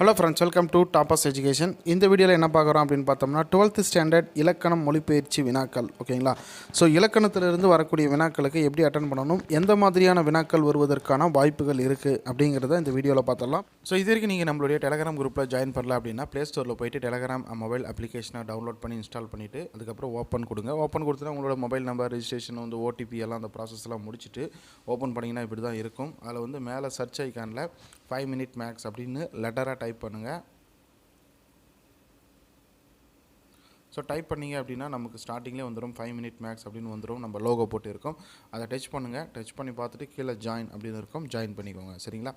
Hello friends, welcome to Toppers Education. இந்த வீடியோவில் என்ன பார்க்குறோம் அப்படின்னு பார்த்தோம்னா 12th ஸ்டாண்டர்ட் இலக்கணம் மொழிபெயர்ச்சி வினாக்கள். ஓகேங்களா? ஸோ இலக்கணத்திலிருந்து வரக்கூடிய வினாக்களுக்கு எப்படி அட்டன் பண்ணணும், எந்த மாதிரியான வினாக்கள் வருவதற்கான வாய்ப்புகள் இருக்குது அப்படிங்கிறத இந்த வீடியோவில் பார்த்துடலாம். ஸோ இது வரைக்கும் நீங்கள் நம்மளுடைய டெலகிராம் குரூப்பில் ஜாயின் பண்ணல அப்படின்னா ப்ளே ஸ்டோரில் போய்ட்டு டெலகிராம் மொபைல் அப்ளிகேஷனை டவுன்லோட் பண்ணி இன்ஸ்டால் பண்ணிவிட்டு அதுக்கப்புறம் ஓப்பன் கொடுங்க. ஓப்பன் கொடுத்துனா உங்களோட மொபைல் நம்பர் ரெஜிஸ்ட்ரேஷன் ஓடிபி எல்லாம் அந்த ப்ராசஸ்லாம் முடிச்சுட்டு ஓப்பன் பண்ணிங்கன்னா இப்படி தான் இருக்கும். அதில் மேலே சர்ச் ஐக்கானில் 5 minute மேக்ஸ் அப்படின்னு லெட்டராக டைப் பண்ணுங்கள். ஸோ டைப் பண்ணிங்க அப்படின்னா நமக்கு ஸ்டார்டிங்லேயே வந்துடும் 5 minute மேக்ஸ் அப்படின்னு வந்துடும். நம்ம லோகோ போட்டு இருக்கோம், அதை டச் பண்ணுங்கள். டச் பண்ணி பார்த்துட்டு கீழே ஜாயின் அப்படின்னு இருக்கும், ஜாயின் பண்ணிக்கோங்க. சரிங்களா?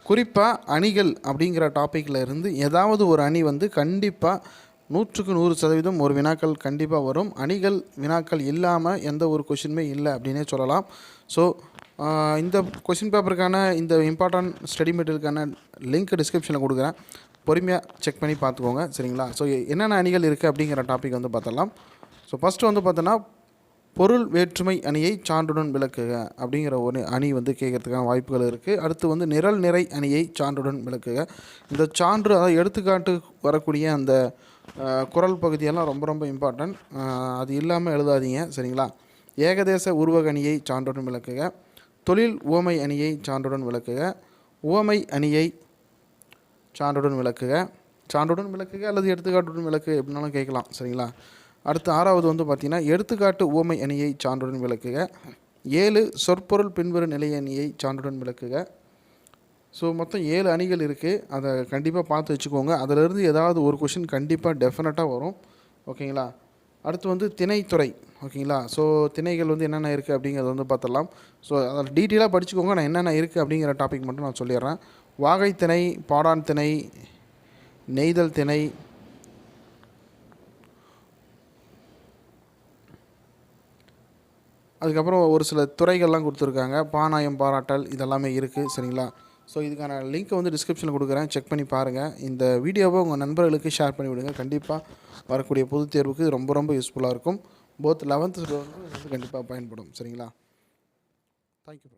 குறிப்பாக அணிகள் அப்படிங்கிற டாப்பிக்கில் இருந்து ஏதாவது ஒரு அணி கண்டிப்பாக 100க்கு 100% ஒரு வினாக்கள் கண்டிப்பாக வரும். அணிகள் வினாக்கள் இல்லாமல் எந்த ஒரு கொஷினுமே இல்லை அப்படின்னே சொல்லலாம். ஸோ இந்த கொஷின் பேப்பருக்கான இந்த இம்பார்ட்டன்ட் ஸ்டடி மெட்டீரியலுக்கான லிங்க் டிஸ்கிரிப்ஷனில் கொடுக்குறேன், பொறுமையாக செக் பண்ணி பார்த்துக்கோங்க. சரிங்களா? ஸோ என்னென்ன அணிகள் இருக்குது அப்படிங்கிற டாபிக் பார்த்தலாம். ஸோ ஃபஸ்ட்டு பார்த்தோன்னா பொருள் வேற்றுமை அணியை சான்றுடன் விளக்குக அப்படிங்கிற ஒரு அணி கேட்கறதுக்கான வாய்ப்புகள் இருக்குது. அடுத்து நிரல் நிறை அணியை சான்றுடன் விளக்குக. இந்த சான்று, அதாவது எடுத்துக்காட்டு வரக்கூடிய அந்த குறள் பகுதியெல்லாம் ரொம்ப ரொம்ப இம்பார்ட்டன்ட், அது இல்லாமல் எழுதாதீங்க. சரிங்களா? ஏகதேச உருவக அணியை சான்றுடன் விளக்குக. தொழில் உவமை அணியை சான்றுடன் விளக்குக. உவமை அணியை சான்றுடன் விளக்குக. சான்றுடன் விளக்குக அல்லது எடுத்துக்காட்டுடன் விளக்கு எப்படினாலும் கேட்கலாம். சரிங்களா? அடுத்து 6வது பார்த்திங்கன்னா எடுத்துக்காட்டு உவமை அணியை சான்றுடன் விளக்குக. 7 சொற்பொருள் பின்வரும் நிலை அணியை சான்றுடன் விளக்குக. ஸோ மொத்தம் 7 அணிகள் இருக்குது, அதை கண்டிப்பாக பார்த்து வச்சுக்கோங்க. அதிலிருந்து ஏதாவது ஒரு கொஷின் கண்டிப்பாக டெஃபினட்டாக வரும். ஓகேங்களா? அடுத்து திணைத்துறை. ஓகேங்களா? ஸோ திணைகள் என்னென்ன இருக்குது அப்படிங்கிறத பார்த்துடலாம். ஸோ அதில் டீட்டெயிலாக படிச்சுக்கோங்க. நான் என்னென்ன இருக்குது அப்படிங்கிற டாபிக் மட்டும் நான் சொல்லிடுறேன். வாகை திணை, பாடான் திணை, நெய்தல் திணை, அதுக்கப்புறம் ஒரு சில துறைகள்லாம் கொடுத்துருக்காங்க. பாநாயம், பாராட்டல், இதெல்லாமே இருக்குது. சரிங்களா? ஸோ இதுக்கான லிங்க்கை டிஸ்கிரிப்ஷனில் கொடுக்குறேன், செக் பண்ணி பாருங்கள். இந்த வீடியோவை உங்கள் நண்பர்களுக்கு ஷேர் பண்ணிவிடுங்க. கண்டிப்பாக வரக்கூடிய பொதுத் தேர்வுக்கு ரொம்ப ரொம்ப யூஸ்ஃபுல்லாக இருக்கும். போத் 11th கண்டிப்பாக பயன்படும். சரிங்களா? தேங்க்யூ.